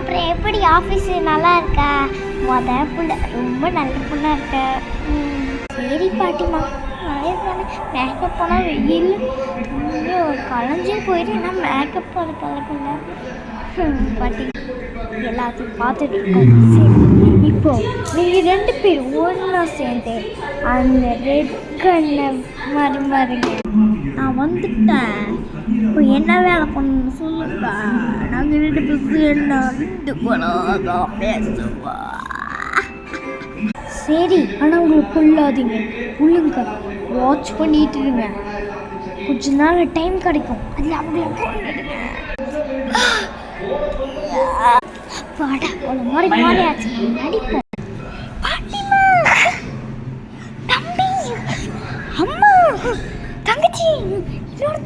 அப்புறம் எப்படி ஆஃபீஸு நல்லா இருக்கா? புள்ள ரொம்ப நல்ல பொண்ணாக இருக்க. சரி பாட்டிமா, அதே தானே. மேக்கப் போனால் வெயில் களைஞ்சே போயிட்டு என்ன மேக்கப் போட பழக்கல பாட்டி. எல்லாத்தையும் பார்த்துட்டு இருக்கோம். சரி, இப்போ நீங்கள் 2 பேர் ஒன்றா சேர்ந்து அந்த ரெட் கண்ணை மருங்க. நான் வந்துட்டேன். இப்போ என்ன வேலை பண்ணணும்னு சொல்லுங்க. நாங்கள் 2 பேர் என்ன 2 போலாம் பேசுவா. சரி, ஆனால் உங்களுக்கு கொள்ளாதீங்க. ஒழுங்க வாட்ச் பண்ணிட்டு இருங்க. கொஞ்ச நாள் டைம் கிடைக்கும், அதில் அவங்கள கொண்டுடுங்க. வாடா, ஒரு மாதிரி ஆச்சு, நடிப்போம். பாட்டிமா, தம்பி, அம்மா, தங்கச்சி, இன்னொரு